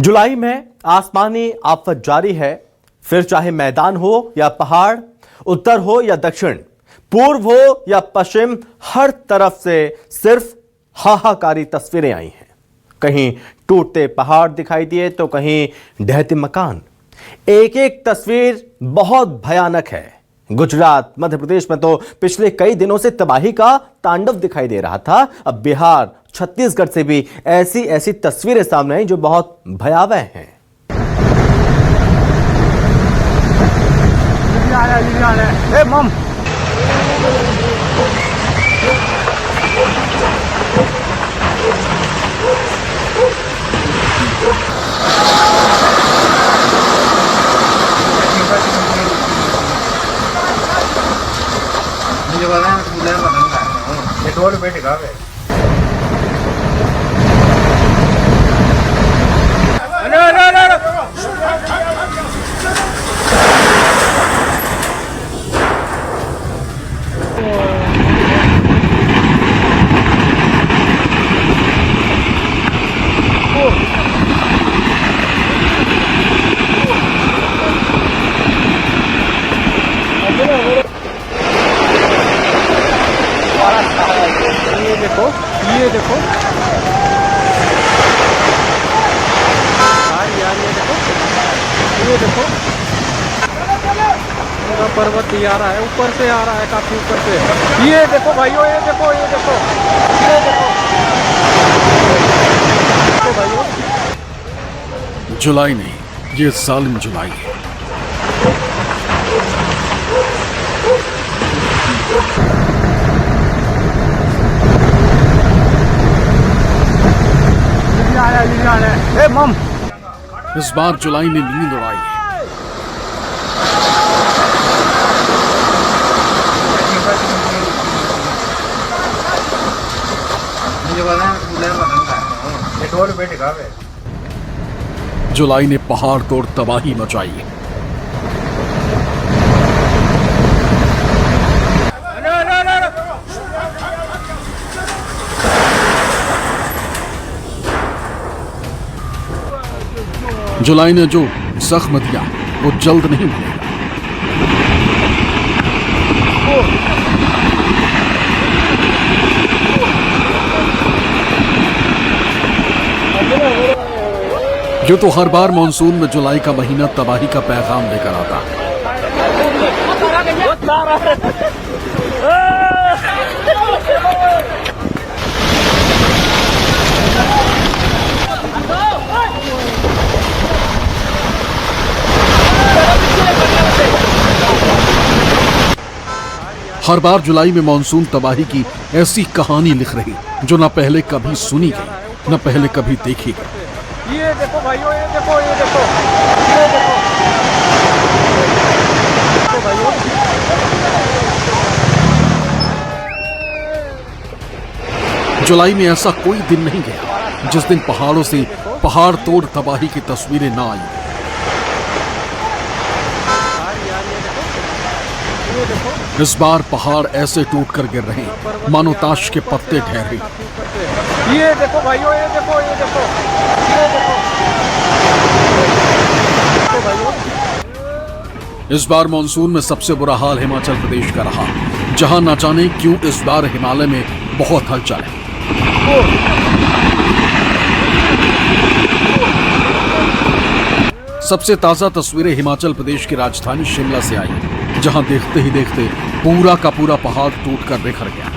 जुलाई में आसमानी आफत जारी है। फिर चाहे मैदान हो या पहाड़, उत्तर हो या दक्षिण, पूर्व हो या पश्चिम, हर तरफ से सिर्फ हाहाकारी तस्वीरें आई हैं। कहीं टूटते पहाड़ दिखाई दिए तो कहीं ढहते मकान। एक एक तस्वीर बहुत भयानक है। गुजरात, मध्य प्रदेश में तो पिछले कई दिनों से तबाही का तांडव दिखाई दे रहा था। अब बिहार, छत्तीसगढ़ से भी ऐसी ऐसी तस्वीरें सामने आई जो बहुत भयावह हैं। ये देखो यार, ये देखो पूरा पर्वत ही आ रहा है, ऊपर से आ रहा है, काफी ऊपर से। ये देखो भाइयों, ये देखो, ये देखो, ये देखो भाइयों। जुलाई नहीं, ये जालिम जुलाई है। इस बार जुलाई ने नींद उड़ाई है। जुलाई ने पहाड़ तोड़ तबाही मचाई है। जुलाई ने जो जख्म दिया वो जल्द नहीं भूलेगा। जो तो हर बार मॉनसून में जुलाई का महीना तबाही का पैगाम लेकर आता है। हर बार जुलाई में मॉनसून तबाही की ऐसी कहानी लिख रही जो न पहले कभी सुनी गई, न पहले कभी देखी गई। ये देखो भाइयों, ये देखो, ये देखो, ये देखो भाइयों। जुलाई में ऐसा कोई दिन नहीं गया जिस दिन पहाड़ों से पहाड़ तोड़ तबाही की तस्वीरें ना आई। इस बार पहाड़ ऐसे टूट कर गिर रहे हैं मानो ताश के पत्ते ठहरे। ये देखो भाइयों, ये देखो, ये देखो, ये देखो भाइयों। इस बार मॉनसून में सबसे बुरा हाल हिमाचल प्रदेश का रहा, जहां न जाने क्यों इस बार हिमालय में बहुत हलचल है। सबसे ताजा तस्वीरें हिमाचल प्रदेश की राजधानी शिमला से आई, जहां देखते ही देखते पूरा का पूरा पहाड़ टूटकर बिखर गया।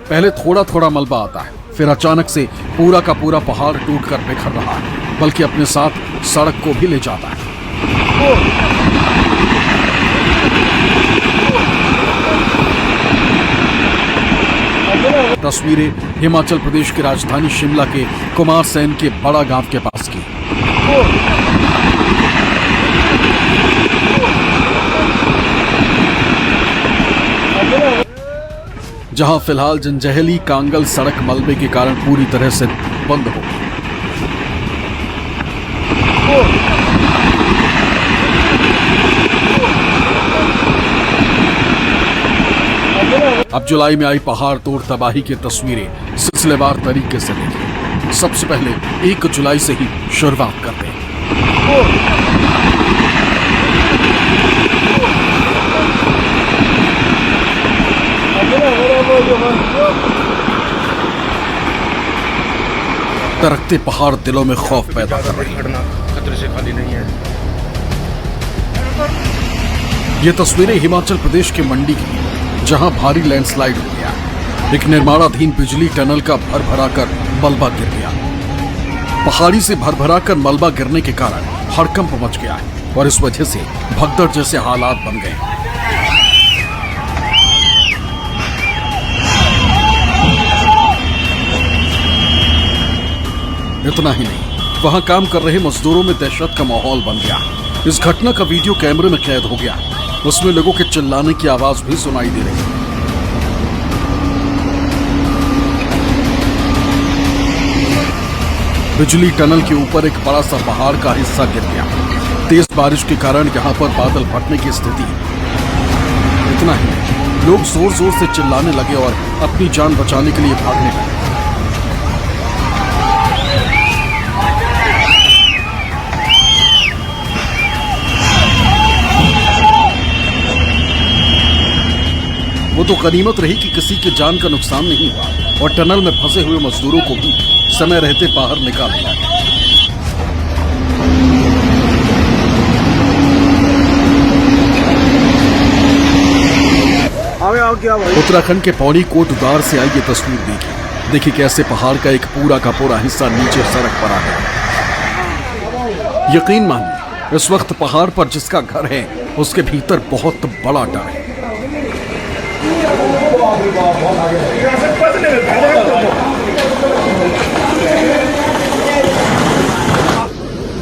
पहले थोड़ा थोड़ा मलबा आता है, फिर अचानक से पूरा का पूरा पहाड़ टूटकर बिखर रहा है, बल्कि अपने साथ सड़क को भी ले जाता है। तस्वीरें हिमाचल प्रदेश की राजधानी शिमला के कुमारसैन के बड़ा गांव के पास की। जहां फिलहाल जंजैहली कांगल सड़क मलबे के कारण पूरी तरह से बंद हो गई। अब जुलाई में आई पहाड़ तोड़ तबाही की तस्वीरें सिलसिलेवार तरीके से देखी। सबसे पहले 1 जुलाई से ही शुरुआत करते हैं। दरकते पहाड़ दिलों में खौफ पैदा कर रहे हैं। खतरे से खाली नहीं है। ये तस्वीरें हिमाचल प्रदेश के मंडी की हैं, जहां भारी लैंडस्लाइड हो गया। एक निर्माणाधीन बिजली टनल का भरभरा कर मलबा गिर गया। पहाड़ी से भरभरा कर मलबा गिरने के कारण हड़कंप मच गया है और इस वजह से भगदड़ जैसे हालात बन गए। इतना ही नहीं, वहां काम कर रहे मजदूरों में दहशत का माहौल बन गया। इस घटना का वीडियो कैमरे में कैद हो गया। उसमें लोगों के चिल्लाने की आवाज भी सुनाई दे रही है। बिजली टनल के ऊपर एक बड़ा सा पहाड़ का हिस्सा गिर गया। तेज बारिश के कारण यहां पर बादल फटने की स्थिति है। इतना ही नहीं, लोग जोर जोर से चिल्लाने लगे और अपनी जान बचाने के लिए भागने लगे। वो तो गनीमत रही कि किसी की जान का नुकसान नहीं हुआ और टनल में फंसे हुए मजदूरों को भी समय रहते बाहर निकाल लिया। उत्तराखंड के पौड़ी कोटद्वार से आई ये तस्वीर देखिए कैसे पहाड़ का एक पूरा का पूरा हिस्सा नीचे सड़क पर आ गया। यकीन मानिए, इस वक्त पहाड़ पर जिसका घर है उसके भीतर बहुत बड़ा डर है।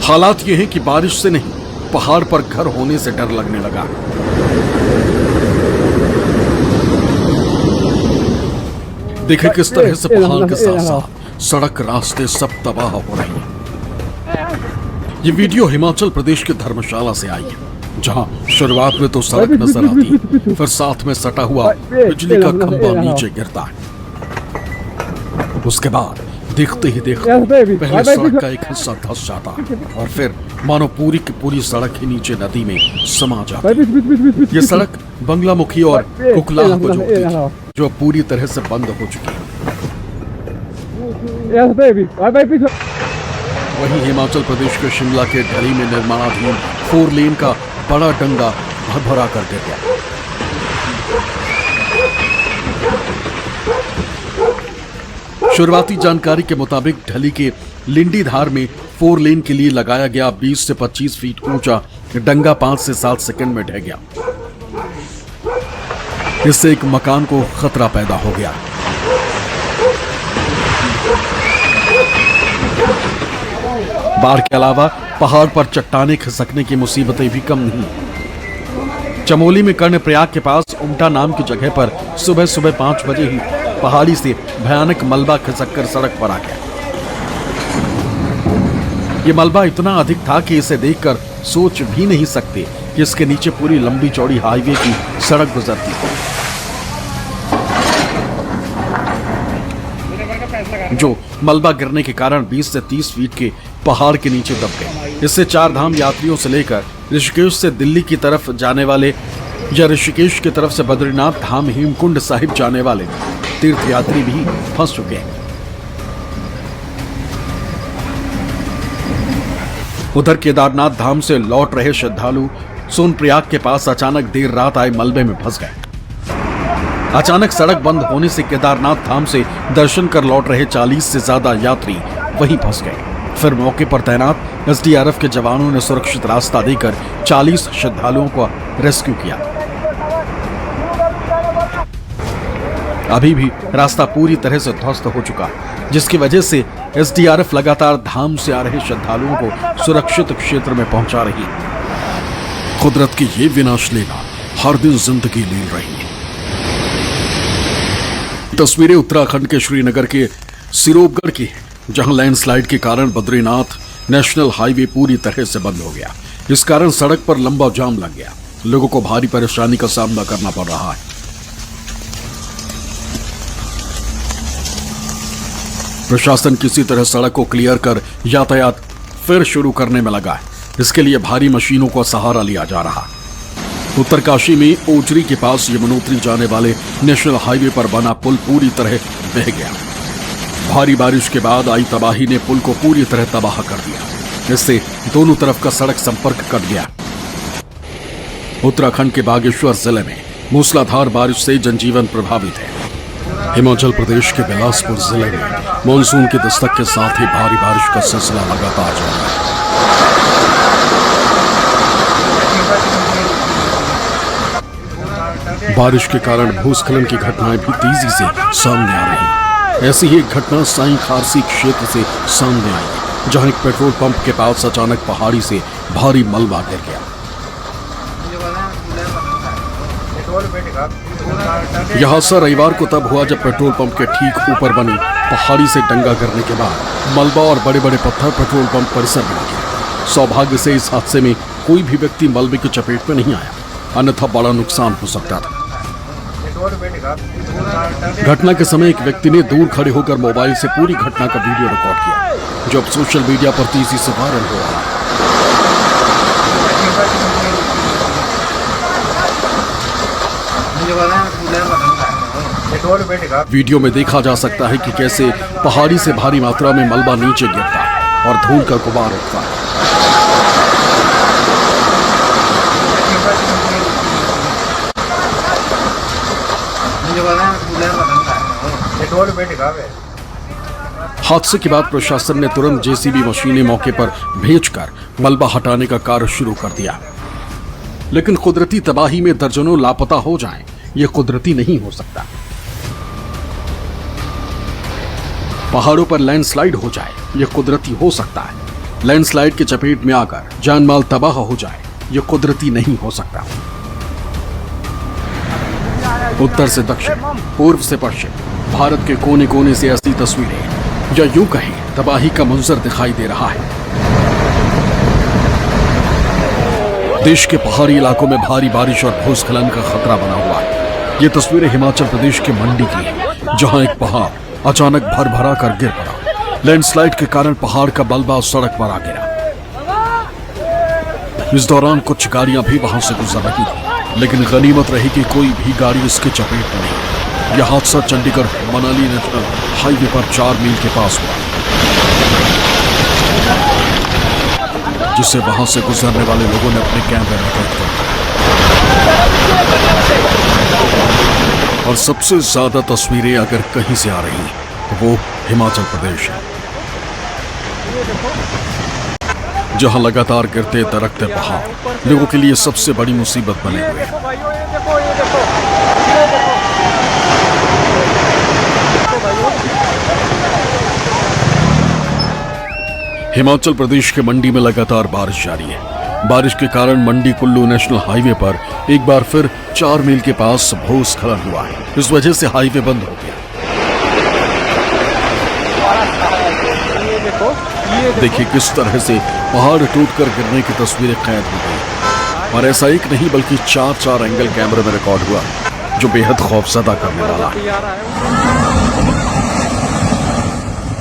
हालात ये हैं कि बारिश से नहीं, पहाड़ पर घर होने से डर लगने लगा। देखें किस तरह से पहाड़ के साथ साथ सड़क, रास्ते सब तबाह हो रहे हैं। ये वीडियो हिमाचल प्रदेश के धर्मशाला से आई है, जहां शुरुआत में तो सड़क नजर आती है, फिर साथ में सटा हुआ बिजली का खंभा नीचे गिरता है। उसके बाद देखते ही देखते पहले सड़क का एक हिस्सा धंस जाता है और फिर मानो पूरी की पूरी सड़क ही नीचे नदी में समा जाती है। ये सड़क बंगलामुखी और कुकलाह को जोड़ती थी, जो पूरी तरह से बंद हो चुकी है। वहीं हिमाचल प्रदेश के शिमला के ढली में निर्माणाधीन 4 लेन का बड़ा डंगा भरभरा कर गिर गया। शुरुआती जानकारी के मुताबिक ढली के लिंडीधार में 4 लेन के लिए लगाया गया 20 से 25 फीट ऊंचा डंगा 5 से 7 सेकंड में ढह गया। इससे एक मकान को खतरा पैदा हो गया। बाढ़ के अलावा पहाड़ पर चट्टाने खिसकने की मुसीबतें भी कम नहीं। चमोली में कर्णप्रयाग के पास उमटा नाम की जगह पर सुबह सुबह 5 बजे ही पहाड़ी से भयानक मलबा खिसककर सड़क पर आ गया। ये मलबा इतना अधिक था कि इसे देखकर सोच भी नहीं सकते कि इसके नीचे पूरी लंबी चौड़ी हाईवे की सड़क गुजरती है, जो मलबा गिरने के कारण 20 से 30 फीट के पहाड़ के नीचे दब गए। इससे 4 धाम यात्रियों से लेकर ऋषिकेश से दिल्ली की तरफ जाने वाले या ऋषिकेश की तरफ से बद्रीनाथ धाम हेमकुंड साहिब जाने वाले तीर्थ यात्री भी फंस चुके हैं। उधर केदारनाथ धाम से लौट रहे श्रद्धालु सोनप्रयाग के पास अचानक देर रात आए मलबे में फंस गए। अचानक सड़क बंद होने से केदारनाथ धाम से दर्शन कर लौट रहे 40 से ज्यादा यात्री वहीं फंस गए। फिर मौके पर तैनात एसडीआरएफ के जवानों ने सुरक्षित रास्ता देकर 40 श्रद्धालुओं को रेस्क्यू किया। अभी भी रास्ता पूरी तरह से ध्वस्त हो चुका है, जिसकी वजह से एसडीआरएफ लगातार धाम से आ रहे श्रद्धालुओं को सुरक्षित क्षेत्र में पहुंचा रही है। कुदरत की ये विनाश लीला हर दिन जिंदगी ले रही है। तस्वीरें उत्तराखंड के श्रीनगर के सिरोपगढ़ की, जहां लैंडस्लाइड के कारण बद्रीनाथ नेशनल हाईवे पूरी तरह से बंद हो गया। इस कारण सड़क पर लंबा जाम लग गया। लोगों को भारी परेशानी का सामना करना पड़ रहा है। प्रशासन किसी तरह सड़क को क्लियर कर यातायात फिर शुरू करने में लगा है। इसके लिए भारी मशीनों का सहारा लिया जा रहा। उत्तरकाशी में ओजरी के पास यमुनोत्री जाने वाले नेशनल हाईवे पर बना पुल पूरी तरह बह गया। भारी बारिश के बाद आई तबाही ने पुल को पूरी तरह तबाह कर दिया। इससे दोनों तरफ का सड़क संपर्क कट गया। उत्तराखंड के बागेश्वर जिले में मूसलाधार बारिश से जनजीवन प्रभावित है। हिमाचल प्रदेश के बिलासपुर जिले में मानसून की दस्तक के साथ ही भारी बारिश का सिलसिला लगातार जारी है। बारिश के कारण भूस्खलन की घटनाएं भी तेजी से सामने आ रही हैं। ऐसी ही एक घटना साई खारसी क्षेत्र से सामने आई, जहां एक पेट्रोल पंप के पास अचानक पहाड़ी से भारी मलबा गिर गया। यह हादसा रविवार को तब हुआ जब पेट्रोल पंप के ठीक ऊपर बनी पहाड़ी से डंगा गिरने के बाद मलबा और बड़े बड़े पत्थर पेट्रोल पंप परिसर में गिरे। सौभाग्य से इस हादसे में कोई भी व्यक्ति मलबे की चपेट में नहीं आया, अन्यथा बड़ा नुकसान हो सकता था। घटना के समय एक व्यक्ति ने दूर खड़े होकर मोबाइल से पूरी घटना का वीडियो रिकॉर्ड किया, जो अब सोशल मीडिया पर तेजी से वायरल हो रहा है। वीडियो में देखा जा सकता है कि कैसे पहाड़ी से भारी मात्रा में मलबा नीचे गिरता है और धूल का गुबार उठता है। हादसे के बाद प्रशासन ने तुरंत जेसीबी मशीनें मौके पर भेजकर मलबा हटाने का कार्य शुरू कर दिया। लेकिन कुदरती तबाही में दर्जनों लापता हो जाएं, यह कुदरती नहीं हो सकता। पहाड़ों पर लैंडस्लाइड हो जाए, यह कुदरती हो सकता है। लैंडस्लाइड के चपेट में आकर जानमाल तबाह हो जाए, यह कुदरती नहीं हो सकता। उत्तर से दक्षिण, पूर्व से पश्चिम, भारत के कोने कोने से ऐसी तस्वीरें या यूं कहें तबाही का मंजर दिखाई दे रहा है। देश के पहाड़ी इलाकों में भारी बारिश और भूस्खलन का खतरा बना हुआ है। ये तस्वीरें हिमाचल प्रदेश के मंडी की हैं, जहां एक पहाड़ अचानक भर भरा कर गिर पड़ा। लैंडस्लाइड के कारण पहाड़ का मलबा सड़क पर आ गिरा। इस दौरान कुछ गाड़ियां भी वहां से गुजर रही थी, लेकिन गनीमत रही कि कोई भी गाड़ी इसके चपेट में नहीं। यह हादसा चंडीगढ़ मनाली नेशनल हाईवे पर 4 मील के पास हुआ, जिससे वहां से गुजरने वाले लोगों ने अपने कैमरे में कैद कर लिया। और सबसे ज्यादा तस्वीरें अगर कहीं से आ रही हैं तो वो हिमाचल प्रदेश है, जहां लगातार गिरते दरकते पहाड़ लोगों के लिए सबसे बड़ी मुसीबत बने हुए हैं। हिमाचल प्रदेश के मंडी में लगातार बारिश जारी है। बारिश के कारण मंडी कुल्लू नेशनल हाईवे पर एक बार फिर 4 मील के पास भूस्खलन हुआ है। इस वजह से हाईवे बंद हो गया। देखिए किस तरह से पहाड़ टूटकर गिरने की तस्वीरें कैद हो गई। और ऐसा एक नहीं बल्कि 4 एंगल कैमरे में रिकॉर्ड हुआ, जो बेहद खौफजदा करने वाला है।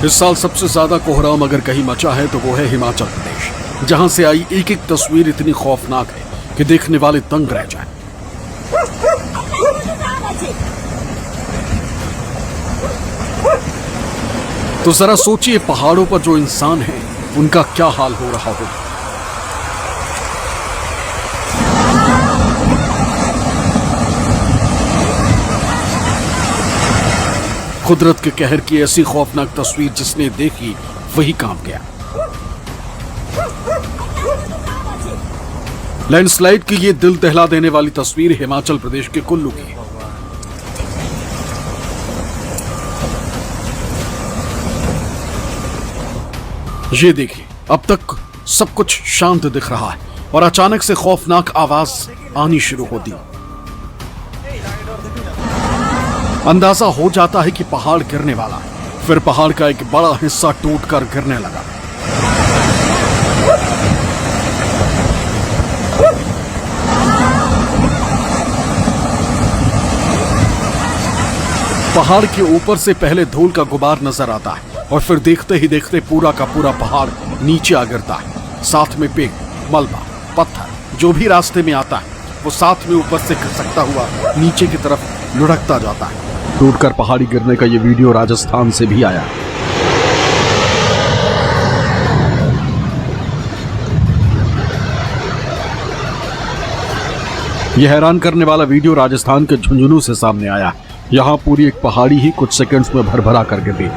इस साल सबसे ज्यादा कोहराम अगर कहीं मचा है तो वो है हिमाचल प्रदेश, जहां से आई एक एक तस्वीर इतनी खौफनाक है कि देखने वाले दंग रह जाएं। तो जरा सोचिए पहाड़ों पर जो इंसान हैं उनका क्या हाल हो रहा होगा। कुदरत के कहर की ऐसी खौफनाक तस्वीर जिसने देखी वही काम गया। लैंडस्लाइड की ये दिल दहला देने वाली तस्वीर हिमाचल प्रदेश के कुल्लू की है। ये देखिए, अब तक सब कुछ शांत दिख रहा है और अचानक से खौफनाक आवाज आनी शुरू होती। अंदाजा हो जाता है कि पहाड़ गिरने वाला है। फिर पहाड़ का एक बड़ा हिस्सा टूटकर गिरने लगा। पहाड़ के ऊपर से पहले धूल का गुबार नजर आता है, और फिर देखते ही देखते पूरा का पूरा पहाड़ नीचे आ गिरता है। साथ में पेड़, मलबा, पत्थर जो भी रास्ते में आता है वो साथ में ऊपर से खिसकता हुआ नीचे की तरफ लुढ़कता जाता है। टूटकर पहाड़ी गिरने का ये वीडियो राजस्थान से भी आया। यह हैरान करने वाला वीडियो राजस्थान के झुंझुनू से सामने आया। यहां पूरी एक पहाड़ी ही कुछ सेकंड्स में भरभरा कर गिरी।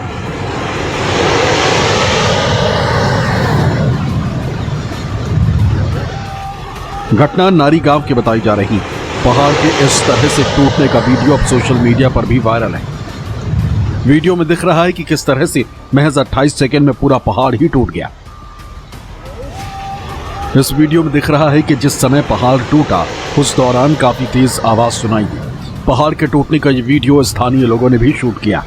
घटना नारी गांव की बताई जा रही। पहाड़ के इस तरह से टूटने का वीडियो अब सोशल मीडिया पर भी वायरल है। वीडियो में दिख रहा है कि किस तरह से महज 28 सेकंड में पूरा पहाड़ ही टूट गया। इस वीडियो में दिख रहा है कि जिस समय पहाड़ टूटा उस दौरान काफी तेज आवाज सुनाई दी। पहाड़ के टूटने का यह वीडियो स्थानीय लोगों ने भी शूट किया।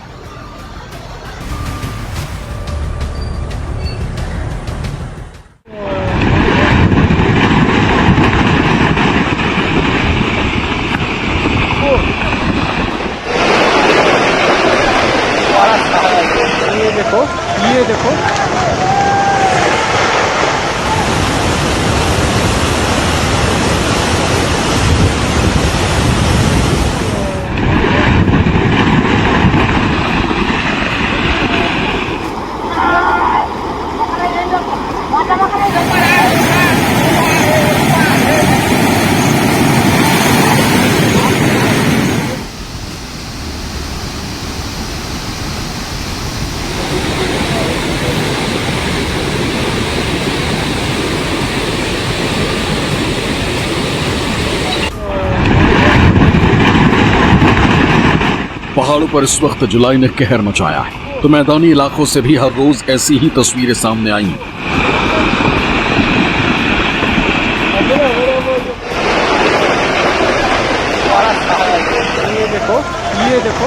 ये देखो पहाड़ों पर इस वक्त जुलाई ने कहर मचाया है, तो मैदानी इलाकों से भी हर रोज ऐसी ही तस्वीरें सामने आई। ये देखो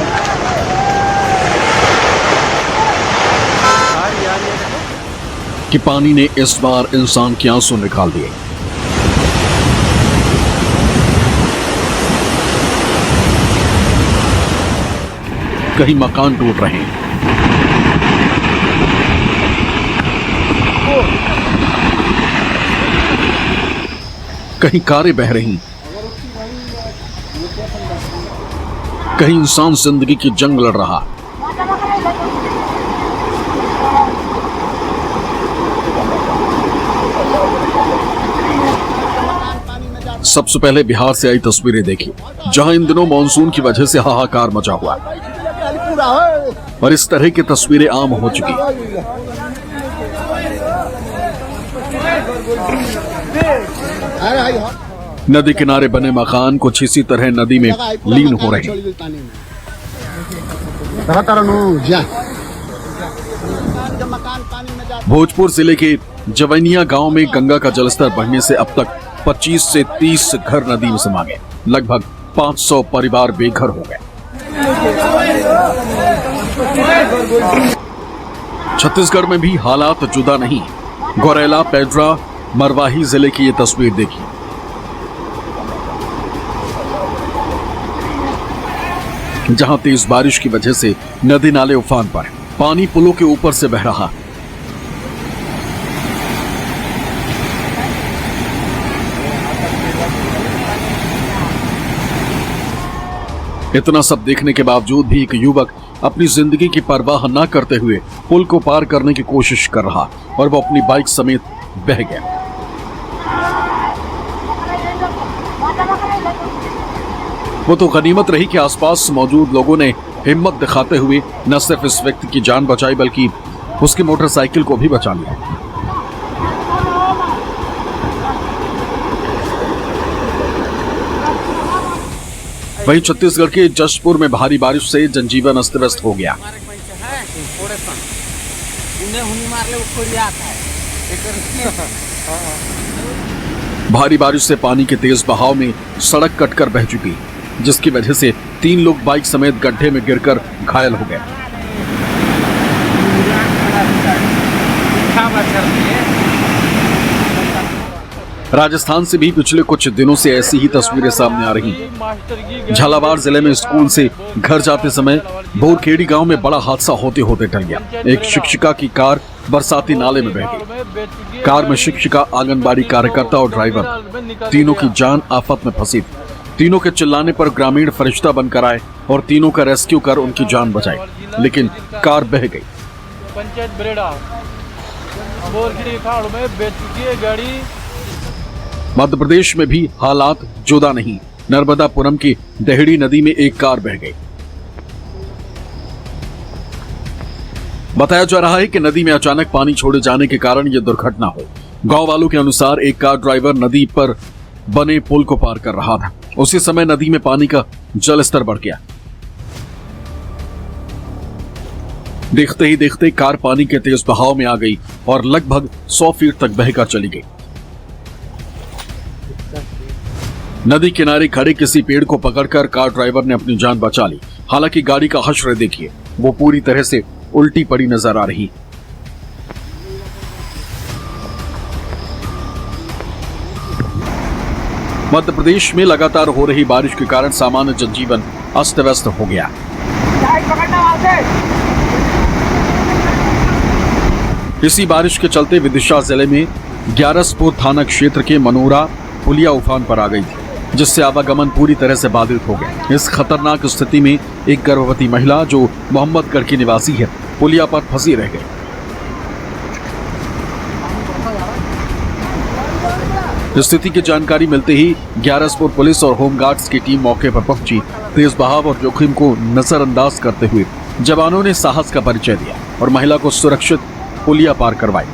कि पानी ने इस बार इंसान के आंसू निकाल दिए। कहीं मकान टूट रहे हैं, कहीं कारें बह रही, कहीं इंसान जिंदगी की जंग लड़ रहा। सबसे पहले बिहार से आई तस्वीरें देखी, जहां इन दिनों मानसून की वजह से हाहाकार मचा हुआ और इस तरह की तस्वीरें आम हो चुकी। नदी किनारे बने मकान कुछ इसी तरह नदी में लीन हो रहे हैं। भोजपुर जिले के जवैनिया गांव में गंगा का जलस्तर बढ़ने से अब तक 25 से 30 घर नदी में समा गए। लगभग 500 परिवार बेघर हो गए। छत्तीसगढ़ में भी हालात जुदा नहीं। गौरेला, पेड्रा, मरवाही जिले की ये तस्वीर देखिए। जहां तेज बारिश की वजह से नदी नाले उफान पर, पानी पुलों के ऊपर से बह रहा। इतना सब देखने के बावजूद भी एक युवक अपनी जिंदगी की परवाह न करते हुए पुल को पार करने की कोशिश कर रहा और वो अपनी बाइक समेत बह गया। वो तो गनीमत रही कि आसपास मौजूद लोगों ने हिम्मत दिखाते हुए न सिर्फ इस व्यक्ति की जान बचाई बल्कि उसकी मोटरसाइकिल को भी बचा लिया। वहीं छत्तीसगढ़ के जशपुर में भारी बारिश से जनजीवन अस्त व्यस्त हो गया। भारी बारिश से पानी के तेज बहाव में सड़क कटकर बह चुकी, जिसकी वजह से 3 लोग बाइक समेत गड्ढे में गिरकर घायल हो गए। राजस्थान से भी पिछले कुछ दिनों से ऐसी ही तस्वीरें सामने आ रही हैं। झालावाड़ जिले में स्कूल से घर जाते समय बोरखेड़ी गांव में बड़ा हादसा होते होते टल गया। एक शिक्षिका की कार बरसाती नाले में बह गई। कार में शिक्षिका, आंगनबाड़ी कार्यकर्ता और ड्राइवर, तीनों की जान आफत में फंसी थी। तीनों के चिल्लाने पर ग्रामीण फरिश्ता बनकर आए और तीनों का रेस्क्यू कर उनकी जान बचाई, लेकिन कार बह गई। पंचायत बरेड़ा बोरखेड़ी खाड़ में बेच चुकी है गाड़ी। मध्य प्रदेश में भी हालात जुदा नहीं। नर्मदापुरम की देहड़ी नदी में एक कार बह गई। बताया जा रहा है कि नदी में अचानक पानी छोड़े जाने के कारण यह दुर्घटना हुई। गांव वालों के अनुसार एक कार ड्राइवर नदी पर बने पुल को पार कर रहा था। उसी समय नदी में पानी का जल स्तर बढ़ गया। देखते ही देखते कार पानी के तेज बहाव में आ गई और लगभग 100 फीट तक बहकर चली गई। नदी किनारे खड़े किसी पेड़ को पकड़कर कार ड्राइवर ने अपनी जान बचा ली। हालांकि गाड़ी का हश्र देखिए, वो पूरी तरह से उल्टी पड़ी नजर आ रही। मध्य प्रदेश में लगातार हो रही बारिश के कारण सामान्य जनजीवन अस्त व्यस्त हो गया। इसी बारिश के चलते विदिशा जिले में ग्यारसपुर थाना क्षेत्र के मनोरा पुलिया उफान पर आ गई थी, जिससे आवागमन पूरी तरह से बाधित हो गया। इस खतरनाक स्थिति में एक गर्भवती महिला जो मोहम्मदगढ़ की निवासी है, पुलिया पर फंसी रह गई। स्थिति की जानकारी मिलते ही ग्यारसपुर पुलिस और होमगार्ड्स की टीम मौके पर पहुंची। तेज बहाव और जोखिम को नजरअंदाज करते हुए जवानों ने साहस का परिचय दिया और महिला को सुरक्षित पुलिया पार करवाई।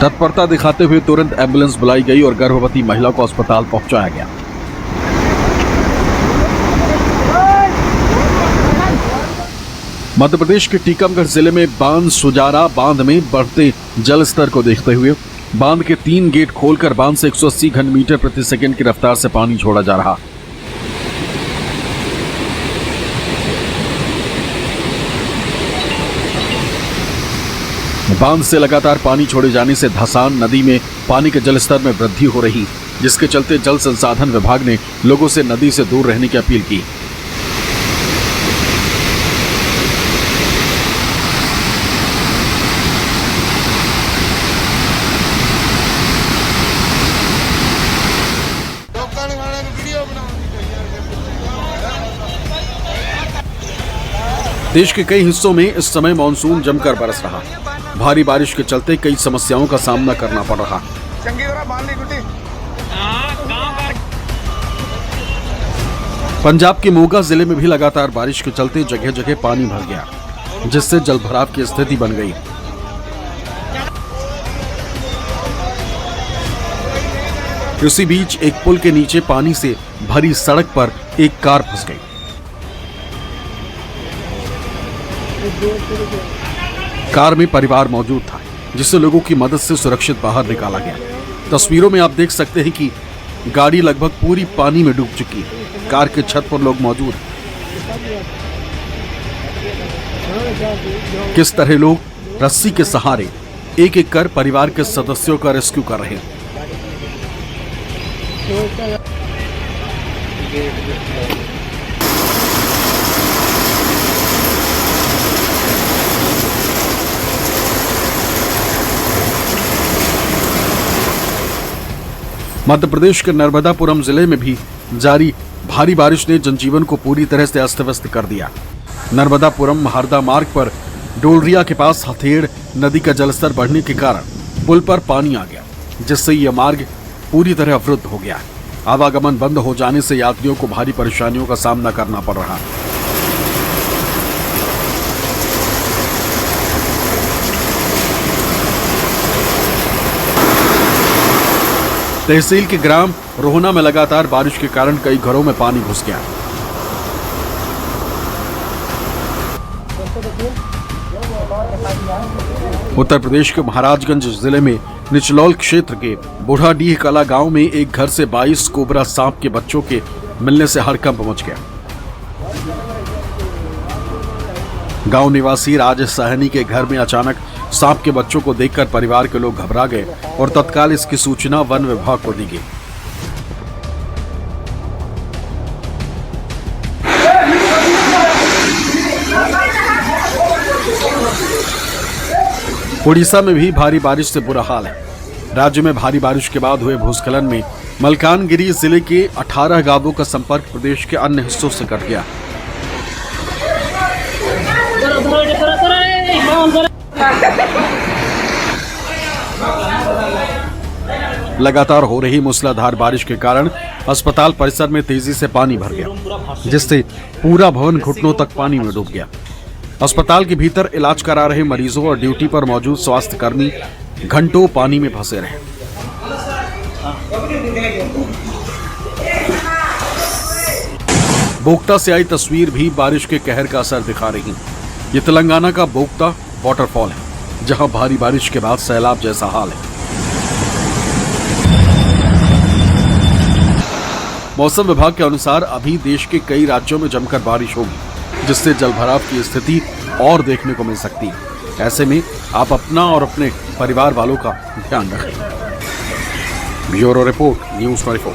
तत्परता दिखाते हुए तुरंत एम्बुलेंस बुलाई गई और गर्भवती महिला को अस्पताल पहुंचाया गया। मध्य प्रदेश के टीकमगढ़ जिले में बांध सुजारा बांध में बढ़ते जल स्तर को देखते हुए बांध के 3 गेट खोलकर बांध से 180 घन मीटर प्रति सेकंड की रफ्तार से पानी छोड़ा जा रहा। बांध से लगातार पानी छोड़े जाने से धसान नदी में पानी के जलस्तर में वृद्धि हो रही, जिसके चलते जल संसाधन विभाग ने लोगों से नदी से दूर रहने की अपील की। देश के कई हिस्सों में इस समय मानसून जमकर बरस रहा। भारी बारिश के चलते कई समस्याओं का सामना करना पड़ रहा। पंजाब के मोगा जिले में भी लगातार बारिश के चलते जगह जगह पानी भर गया, जिससे जलभराव की स्थिति बन गई। इसी बीच एक पुल के नीचे पानी से भरी सड़क पर एक कार फंस गई। कार में परिवार मौजूद था, जिससे लोगों की मदद से सुरक्षित बाहर निकाला गया। तस्वीरों में आप देख सकते हैं कि गाड़ी लगभग पूरी पानी में डूब चुकी है। कार के छत पर लोग मौजूद हैं। किस तरह लोग रस्सी के सहारे एक एक कर परिवार के सदस्यों का रेस्क्यू कर रहे हैं। मध्य प्रदेश के नर्मदापुरम जिले में भी जारी भारी बारिश ने जनजीवन को पूरी तरह से अस्त व्यस्त कर दिया। नर्मदापुरम हरदा मार्ग पर डोलरिया के पास हथेड़ नदी का जलस्तर बढ़ने के कारण पुल पर पानी आ गया, जिससे यह मार्ग पूरी तरह अवरुद्ध हो गया। आवागमन बंद हो जाने से यात्रियों को भारी परेशानियों का सामना करना पड़ रहा। तहसील के ग्राम रोहना में लगातार बारिश के कारण कई घरों में पानी घुस गया। उत्तर प्रदेश के महाराजगंज जिले में निचलौल क्षेत्र के बूढ़ाडीह कला गांव में एक घर से 22 कोबरा सांप के बच्चों के मिलने से हड़कंप मच गया। गांव निवासी राज सहनी के घर में अचानक सांप के बच्चों को देखकर परिवार के लोग घबरा गए और तत्काल इसकी सूचना वन विभाग को दी गई। उड़ीसा में भी भारी बारिश से बुरा हाल है। राज्य में भारी बारिश के बाद हुए भूस्खलन में मलकानगिरी जिले के 18 गांवों का संपर्क प्रदेश के अन्य हिस्सों से कट गया। लगातार हो रही मूसलाधार बारिश के कारण अस्पताल परिसर में तेजी से पानी भर गया, जिससे पूरा भवन घुटनों तक पानी में डूब गया। अस्पताल के भीतर इलाज करा रहे मरीजों और ड्यूटी पर मौजूद स्वास्थ्य कर्मी घंटों पानी में फंसे रहे। बोगटा से आई तस्वीर भी बारिश के कहर का असर दिखा रही। ये तेलंगाना का बोगटा वाटरफॉल है, जहां भारी बारिश के बाद सैलाब जैसा हाल है। मौसम विभाग के अनुसार अभी देश के कई राज्यों में जमकर बारिश होगी, जिससे जलभराव की स्थिति और देखने को मिल सकती है। ऐसे में आप अपना और अपने परिवार वालों का ध्यान रखें। Bureau report, news 24।